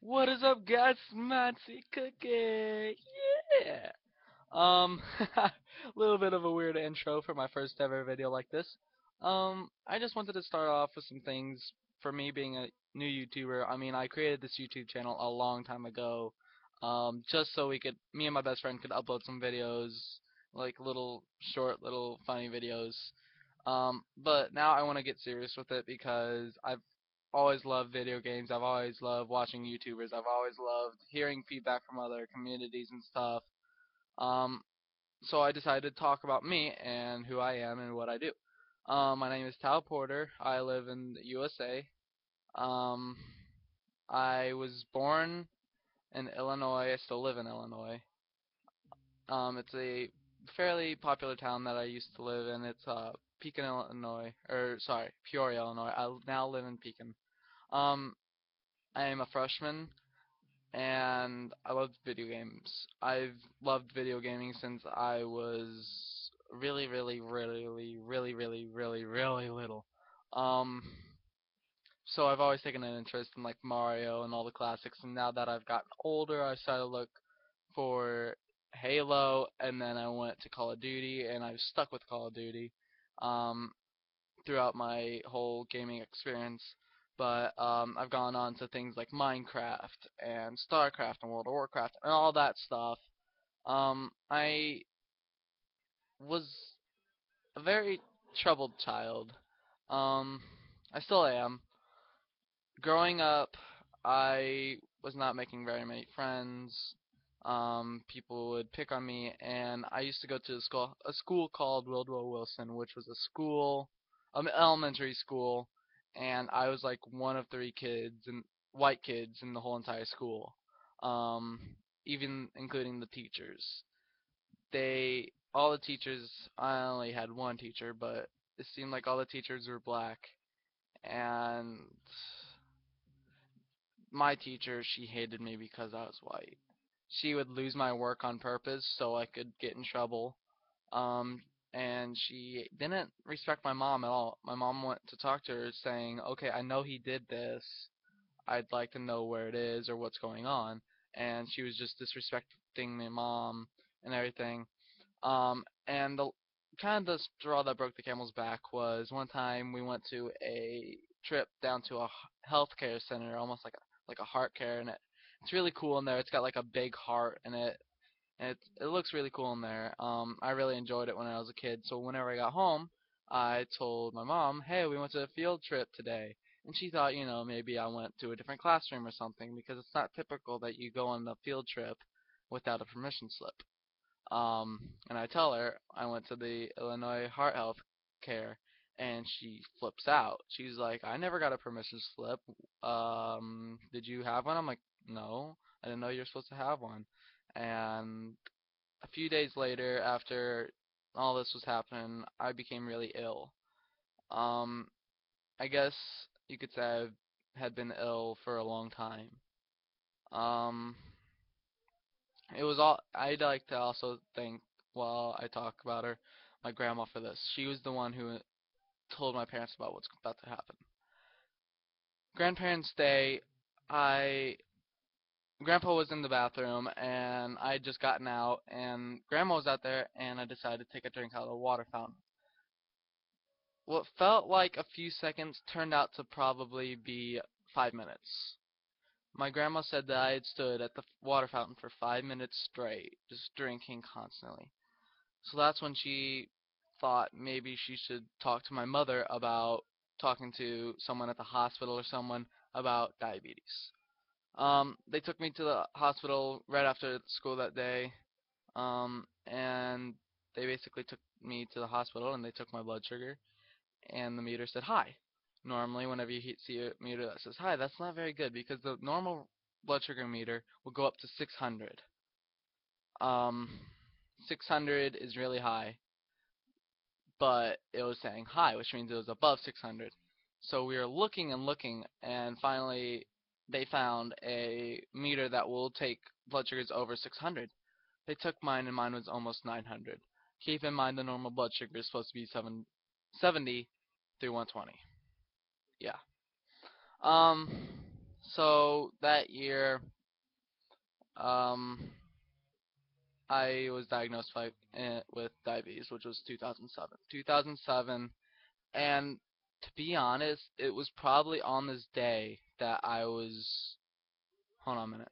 What is up, guys? Matsy Cookie. Yeah. A little bit of a weird intro for my first ever video like this. I just wanted to start off with some things for me being a new YouTuber. I mean, I created this YouTube channel a long time ago, just so me and my best friend could upload some videos, like little short, little funny videos. But now I want to get serious with it because I've always loved video games. I've always loved watching YouTubers. I've always loved hearing feedback from other communities and stuff. Um, so I decided to talk about me and who I am and what I do. My name is Tal Porter. I live in the USA. Um, I was born in Illinois. I still live in Illinois. It's a fairly popular town that I used to live in. It's Pekin, Illinois, or sorry, Peoria, Illinois. I now live in Pekin. Um, I am a freshman and I love video games. I've loved video gaming since I was really little. Um, so I've always taken an interest in like Mario and all the classics, and now that I've gotten older, I started to look for Halo, and then I went to Call of Duty, and I've stuck with Call of Duty. Um, Throughout my whole gaming experience. But I've gone on to things like Minecraft and StarCraft and World of Warcraft and all that stuff. I was a very troubled child. Um, I still am. Growing up, I was not making very many friends. People would pick on me, and I used to go to a school called Wildrow Wilson, which was a school, elementary school, and I was like one of three kids and white kids in the whole entire school, um, even including the teachers. All the teachers, I only had one teacher, but it seemed like all the teachers were black, and my teacher, she hated me because I was white. She would lose my work on purpose so I could get in trouble. Um, and she didn't respect my mom at all. My mom went to talk to her saying, "Okay, I know he did this. I'd like to know where it is or what's going on." And she was just disrespecting my mom and everything. And the kind of the straw that broke the camel's back was one time we went to a trip down to a healthcare center, almost like a heart care, and it's really cool in there. It's got like a big heart in it, and it looks really cool in there. I really enjoyed it when I was a kid. So whenever I got home, I told my mom, "Hey, we went to a field trip today." And she thought, maybe I went to a different classroom or something because it's not typical that you go on a field trip without a permission slip. And I tell her I went to the Illinois Heart Health Care, and she flips out. She's like, "I never got a permission slip. Did you have one?" I'm like, "No, I didn't know you were supposed to have one." And a few days later, after all this was happening, I became really ill. Um, I guess you could say I had been ill for a long time. Um, it was all I'd like to also thank while I talk about her, my grandma for this. She was the one who told my parents about what's about to happen. Grandparents' Day, I Grandpa was in the bathroom and I had just gotten out and Grandma was out there and I decided to take a drink out of the water fountain. What felt like a few seconds turned out to probably be 5 minutes. My grandma said that I had stood at the water fountain for 5 minutes straight, just drinking constantly. So that's when she thought maybe she should talk to my mother about talking to someone at the hospital or someone about diabetes. They took me to the hospital right after school that day, and they basically took me to the hospital and they took my blood sugar, and the meter said hi. Normally, whenever you see a meter that says hi, that's not very good because the normal blood sugar meter will go up to 600. Um, 600 is really high, but it was saying high, which means it was above 600. So we were looking and looking, and finally they found a meter that will take blood sugars over 600. They took mine, and mine was almost 900. Keep in mind the normal blood sugar is supposed to be 70 through 120. Yeah. Um. So that year, um, I was diagnosed with diabetes, which was 2007. 2007, and to be honest, it was probably on this day that I was. Hold on a minute.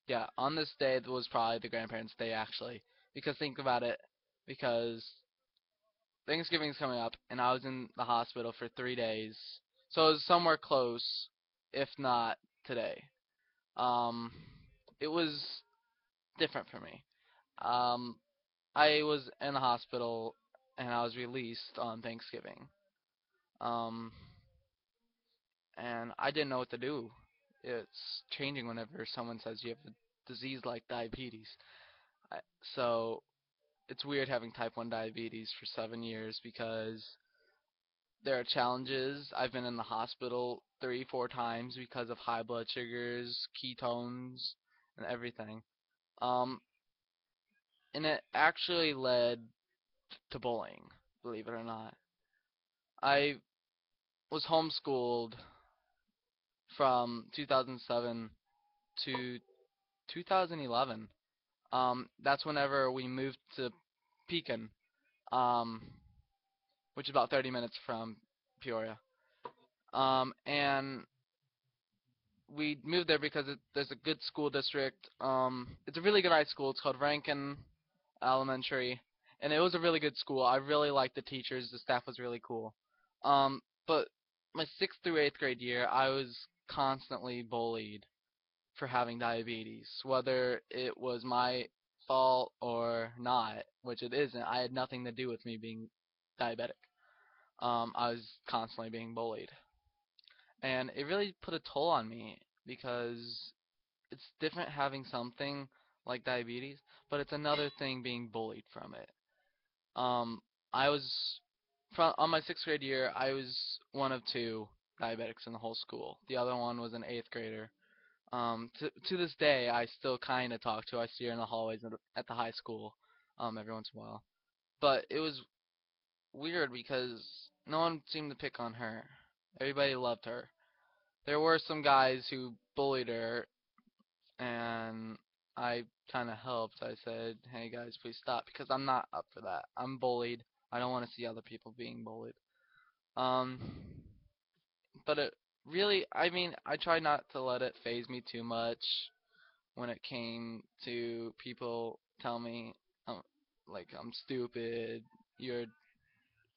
Yeah, on this day that was probably the grandparents' day actually, because think about it, because Thanksgiving's coming up, and I was in the hospital for 3 days, so it was somewhere close, if not today. Um, it was different for me. Um, I was in the hospital and I was released on Thanksgiving. Um, and I didn't know what to do. It's changing whenever someone says you have a disease like diabetes. I, so it's weird having type 1 diabetes for 7 years because there are challenges. I've been in the hospital 3, 4 times because of high blood sugars, ketones, and everything. Um, and it actually led to bullying, believe it or not. I was homeschooled from 2007 to 2011. That's whenever we moved to Pekin, um, which is about 30 minutes from Peoria. And we moved there because there's a good school district. It's a really good high school. It's called Rankin Elementary, and it was a really good school. I really liked the teachers. The staff was really cool. But my sixth through eighth grade year, I was constantly bullied for having diabetes, whether it was my fault or not, which it isn't. I had nothing to do with me being diabetic. I was constantly being bullied, and it really put a toll on me because it's different having something like diabetes, but it's another thing being bullied from it. Um, I was on my sixth grade year. I was one of two diabetics in the whole school. The other one was an eighth grader. To this day, I still kind of talk to her. I see her in the hallways at the high school, every once in a while. But it was weird because no one seemed to pick on her. Everybody loved her. There were some guys who bullied her, and I kind of helped. I said, "Hey guys, please stop," because I'm not up for that. I'm bullied. I don't want to see other people being bullied. Um, but it really, I mean, I try not to let it phase me too much when it came to people tell me, um, like I'm stupid, you're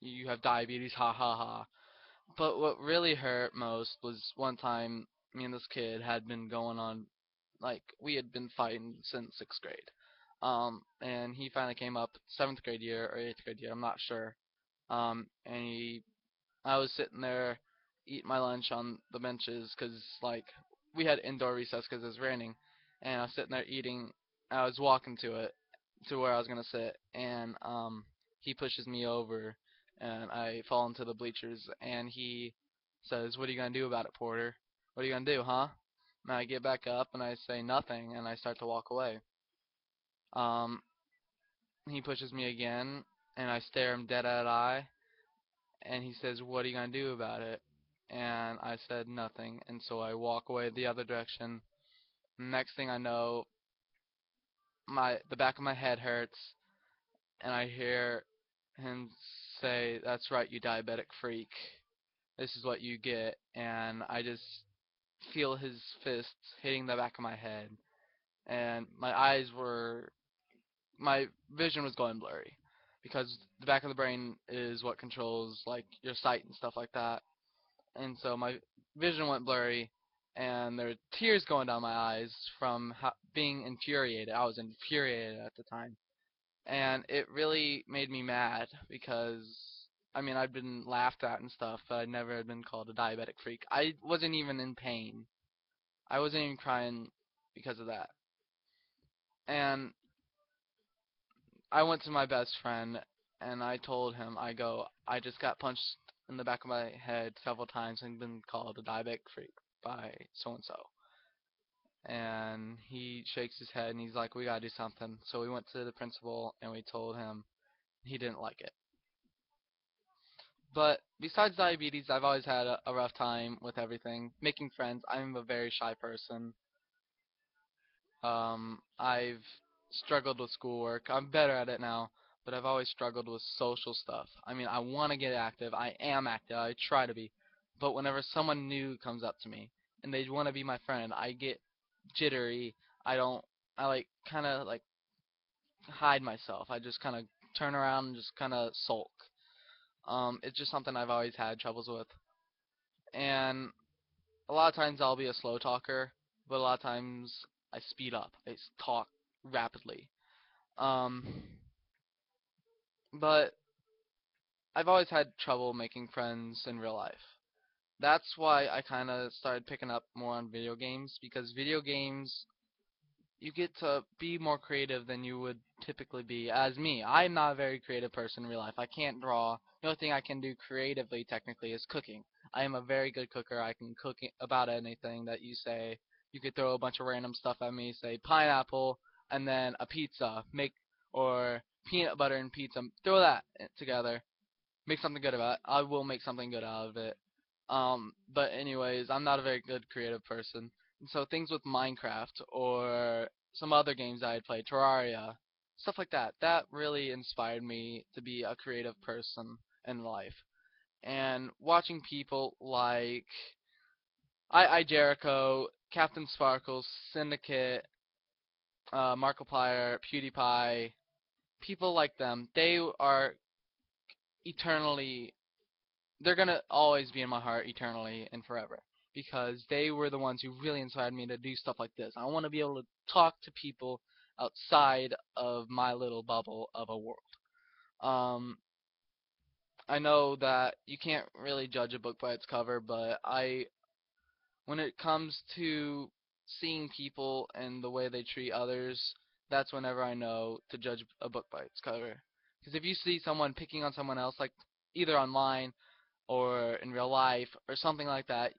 you have diabetes, ha ha ha. But what really hurt most was one time me and this kid had been going on, like we had been fighting since sixth grade. And he finally came up seventh grade year or eighth grade year, I'm not sure. And I was sitting there eating my lunch on the benches because like we had indoor recess because it was raining, and I was sitting there eating. I was walking to it to where I was gonna sit, and he pushes me over, and I fall into the bleachers, and he says, "What are you gonna do about it, Porter? What are you gonna do, huh?" And I get back up and I say nothing, and I start to walk away. Um, he pushes me again, and I stare him dead at eye, and he says, "What are you gonna do about it?" And I said nothing, and so I walk away the other direction. Next thing I know, the back of my head hurts, and I hear him say, "That's right, you diabetic freak. This is what you get." And I just feel his fists hitting the back of my head, and my vision was going blurry because the back of the brain is what controls like your sight and stuff like that. And so my vision went blurry, and there were tears going down my eyes from being infuriated. I was infuriated at the time, and it really made me mad because I mean I'd been laughed at and stuff, but I'd never had been called a diabetic freak. I wasn't even in pain. I wasn't even crying because of that. And I went to my best friend and I told him, I just got punched in the back of my head several times and been called a diabetic freak by so and so. And he shakes his head and he's like, we gotta do something. So we went to the principal and we told him. He didn't like it. But besides diabetes, I've always had a rough time with everything. Making friends. I'm a very shy person. I've struggled with schoolwork. I'm better at it now, but I've always struggled with social stuff. I mean, I want to get active. I am active. I try to be. But whenever someone new comes up to me and they want to be my friend, I get jittery. I don't. I like kind of like hide myself. I just kind of turn around and just kind of sulk. It's just something I've always had troubles with. And a lot of times I'll be a slow talker, but a lot of times I speed up. Talk rapidly. Um, but I've always had trouble making friends in real life. That's why I kind of started picking up more on video games because video games you get to be more creative than you would typically be. As me, I'm not a very creative person in real life. I can't draw. The only thing I can do creatively, technically, is cooking. I am a very good cooker. I can cook about anything that you say. You could throw a bunch of random stuff at me, say pineapple, and then a pizza, or peanut butter and pizza. Throw that together, make something good about it. I will make something good out of it. But anyways, I'm not a very good creative person. And so things with Minecraft or some other games I had played, Terraria, stuff like that, that really inspired me to be a creative person in life. And watching people like I Jericho, Captain Sparkles, Syndicate, Markiplier, PewDiePie, people like them, they are eternally they're gonna always be in my heart eternally and forever because they were the ones who really inspired me to do stuff like this. I want to be able to talk to people outside of my little bubble of a world. Um, I know that you can't really judge a book by its cover, but when it comes to seeing people and the way they treat others, that's whenever I know to judge a book by its cover. Because if you see someone picking on someone else, like either online or in real life or something like that,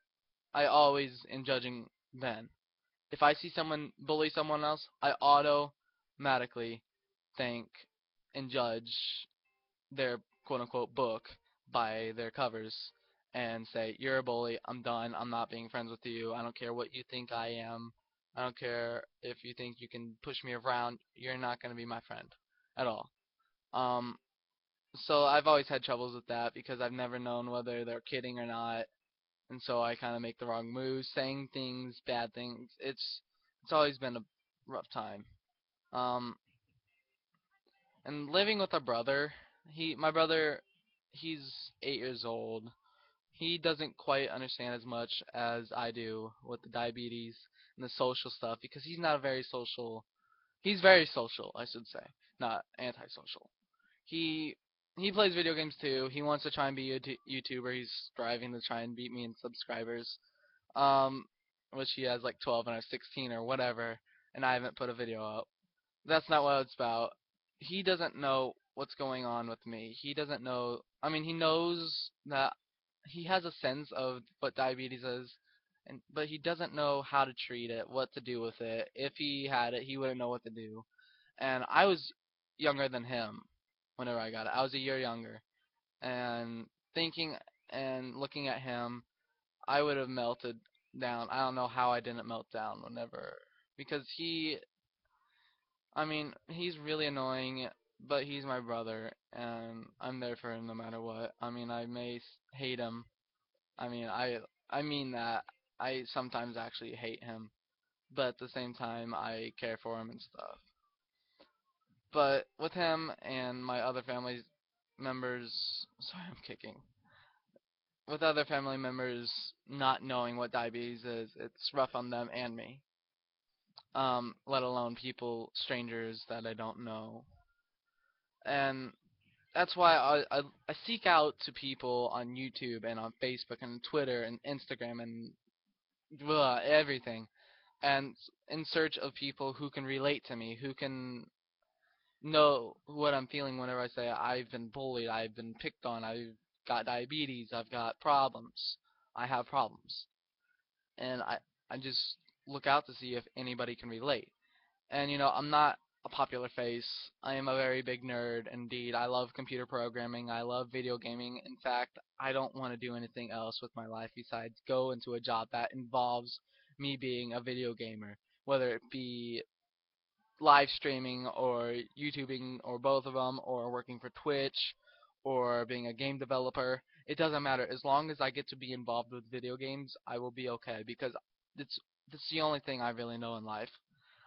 I always am judging then. If I see someone bully someone else, I automatically think and judge their quote unquote book by their covers and say, "You're a bully, I'm done, I'm not being friends with you, I don't care what you think I am, I don't care if you think you can push me around, you're not going to be my friend at all." Um, so I've always had troubles with that because I've never known whether they're kidding or not, and so I kind of make the wrong moves, saying things, bad things. It's always been a rough time. Um, and living with a brother, my brother, he's 8 years old. He doesn't quite understand as much as I do with the diabetes and the social stuff because he's not a very social. He's very social, I should say, not antisocial. He he plays video games too. He wants to try and be a YouTuber. He's striving to try and beat me in subscribers. Um, which he has like 12 and I 16 or whatever, and I haven't put a video up. That's not what it's about. He doesn't know what's going on with me. He doesn't know. I mean, he knows that he has a sense of what diabetes is, but he doesn't know how to treat it, what to do with it. If he had it, he wouldn't know what to do. And I was younger than him whenever I got it. I was a year younger, and thinking and looking at him, I would have melted down. I don't know how I didn't melt down whenever because I mean, he's really annoying, but he's my brother, and I'm there for him no matter what. I mean, I may hate him. I mean, I mean that. I sometimes actually hate him, but at the same time, I care for him and stuff. But with him and my other family members, sorry, I'm kicking. With other family members not knowing what diabetes is, it's rough on them and me. Let alone strangers that I don't know. And that's why I seek out to people on YouTube and on Facebook and Twitter and Instagram and everything, and in search of people who can relate to me, who can know what I'm feeling whenever I say I've been bullied, I've been picked on, I've got diabetes, I've got problems, I have problems, and I just look out to see if anybody can relate. And I'm not. a popular face. I am a very big nerd indeed. I love computer programming. I love video gaming. In fact, I don't want to do anything else with my life besides go into a job that involves me being a video gamer, whether it be live streaming or YouTubing or both of them or working for Twitch or being a game developer. It doesn't matter. As long as I get to be involved with video games, I will be okay because it's it's the only thing I really know in life.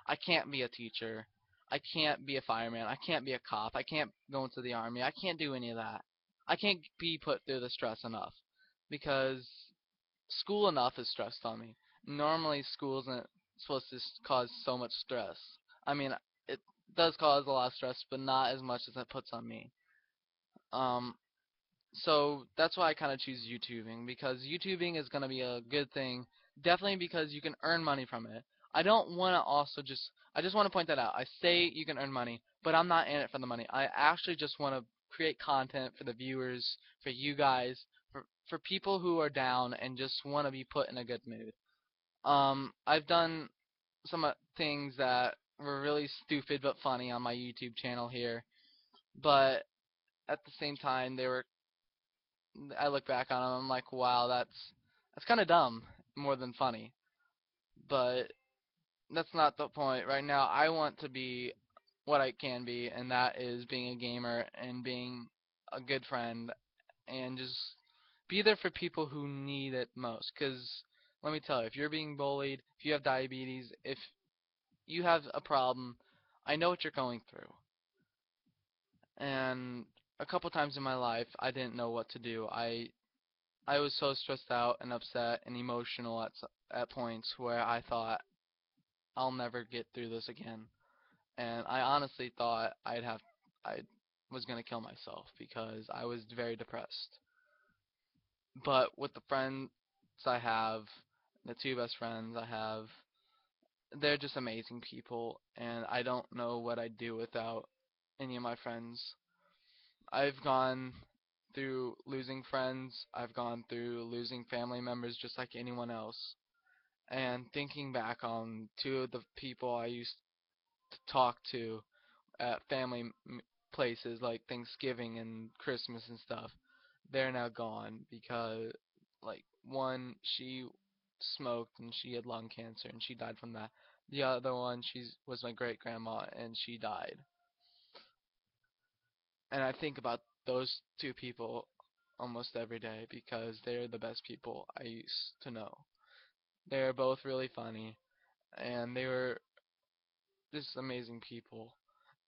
I can't be a teacher. I can't be a fireman. I can't be a cop. I can't go into the army. I can't do any of that. I can't be put through the stress enough because school enough is stressed on me. Normally, school isn't supposed to cause so much stress. I mean, it does cause a lot of stress, but not as much as it puts on me. Um, so that's why I kind of choose YouTubing because YouTubing is going to be a good thing. Definitely because you can earn money from it. I don't want to also just. I just want to point that out. I say you can earn money, but I'm not in it for the money. I actually just want to create content for the viewers, for you guys, for people who are down and just want to be put in a good mood. I've done some things that were really stupid but funny on my YouTube channel here, but at the same time they were I look back on them, I'm like, wow, that's kind of dumb more than funny. But that's not the point. Right now, I want to be what I can be, and that is being a gamer and being a good friend and just be there for people who need it most. Because let me tell you, if you're being bullied, if you have diabetes, if you have a problem, I know what you're going through. And a couple times in my life, I didn't know what to do. I was so stressed out and upset and emotional at points where I thought I'll never get through this again. And I honestly thought I was gonna kill myself because I was very depressed. But with the friends I have, the two best friends I have, they're just amazing people, and I don't know what I'd do without any of my friends. I've gone through losing friends. I've gone through losing family members just like anyone else. And thinking back on two of the people I used to talk to at family places like Thanksgiving and Christmas and stuff, they're now gone because, like, one, she smoked and she had lung cancer and she died from that. The other one, she was my great grandma and she died. And I think about those two people almost every day because they're the best people I used to know. They're both really funny and they were just amazing people.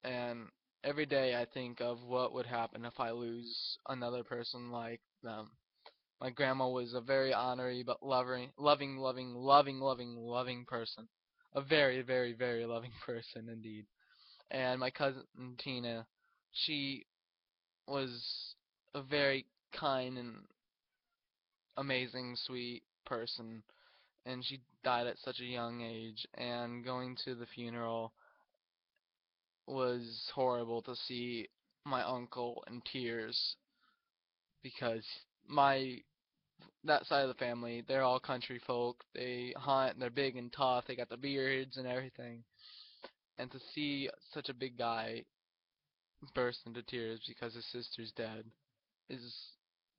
And every day I think of what would happen if I lose another person like them. My grandma was a very honorary but loving person. A very, very, very loving person indeed. And my cousin Tina, she was a very kind and amazing, sweet person. And she died at such a young age. And going to the funeral was horrible to see my uncle in tears because my that side of the family, they're all country folk. They hunt, and they're big and tough. They got the beards and everything. And to see such a big guy burst into tears because his sister's dead is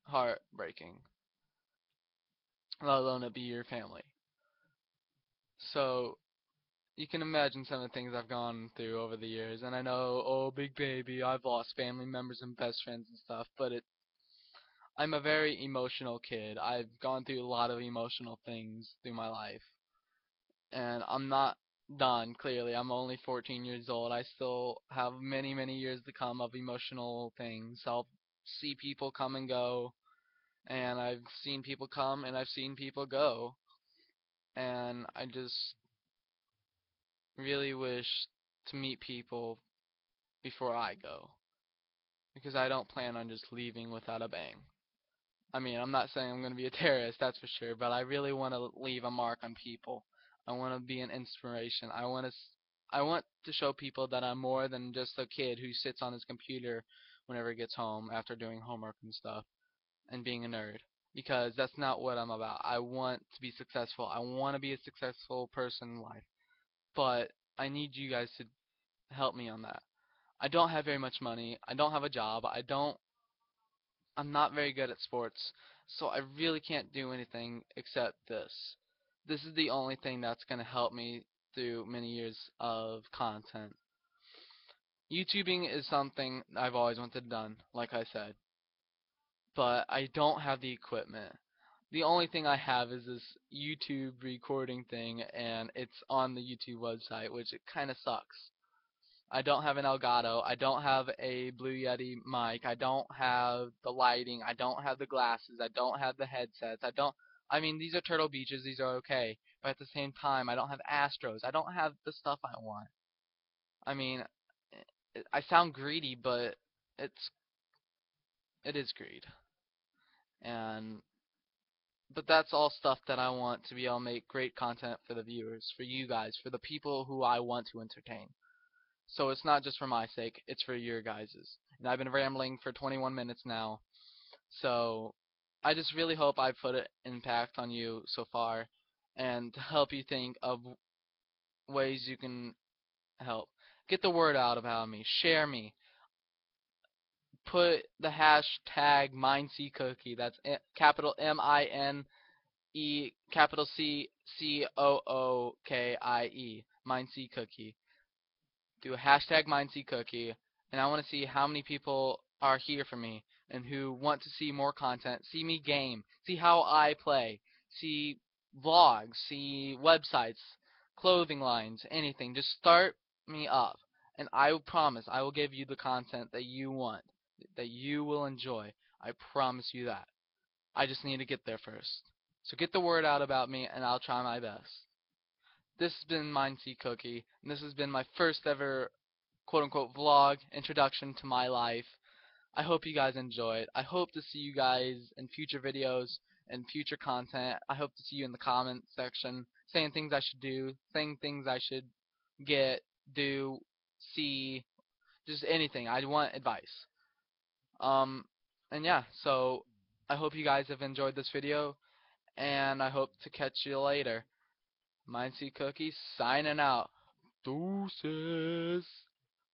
heartbreaking, let alone it be your family. So you can imagine some of the things I've gone through over the years, and I know, oh, big baby, I've lost family members and best friends and stuff, but I'm a very emotional kid. I've gone through a lot of emotional things through my life, and I'm not done, clearly. I'm only 14 years old. I still have many, many years to come of emotional things. I'll see people come and go, and I've seen people come and I've seen people go, and I just really wish to meet people before I go, because I don't plan on just leaving without a bang. I mean, I'm not saying I'm going to be a terrorist, that's for sure, but I really want to leave a mark on people. I want to be an inspiration. I want to show people that I'm more than just a kid who sits on his computer whenever he gets home after doing homework and stuff and being a nerd, because that's not what I'm about. I want to be successful. I want to be a successful person in life. But I need you guys to help me on that. I don't have very much money. I don't have a job. I'm not very good at sports, so I really can't do anything except this. This is the only thing that's going to help me through many years of content. YouTubing is something I've always wanted done, like I said, but I don't have the equipment. The only thing I have is this YouTube recording thing, and it's on the YouTube website, which it kind of sucks. I don't have an Elgato. I don't have a Blue Yeti mic. I don't have the lighting. I don't have the glasses. I don't have the headsets. I mean, these are Turtle Beaches. These are okay. But at the same time, I don't have Astros. I don't have the stuff I want. I mean, I sound greedy, but it's it is greed. And but that's all stuff that I want to be able to make great content for the viewers, for you guys, for the people who I want to entertain. So it's not just for my sake, it's for your guys's. And I've been rambling for 21 minutes now. So I just really hope I've put an impact on you so far and to help you think of ways you can help. Get the word out about me. Share me. Put the hashtag MindSeeCookie. That's capital MINE capital CCOOKIE. MindSeeCookie. Do a hashtag MindSeeCookie, and I want to see how many people are here for me and who want to see more content, see me game, see how I play, see vlogs, see websites, clothing lines, anything. Just start me up, and I will promise I will give you the content that you want, that you will enjoy. I promise you that. I just need to get there first. So get the word out about me, and I'll try my best. This has been MindSeeCookie, and this has been my first ever quote unquote vlog introduction to my life. I hope you guys enjoy it. I hope to see you guys in future videos and future content. I hope to see you in the comment section saying things I should do, saying things I should get, do, see, just anything. I want advice. Um and yeah, so I hope you guys have enjoyed this video and I hope to catch you later. MindSeeCookie signing out. Deuces.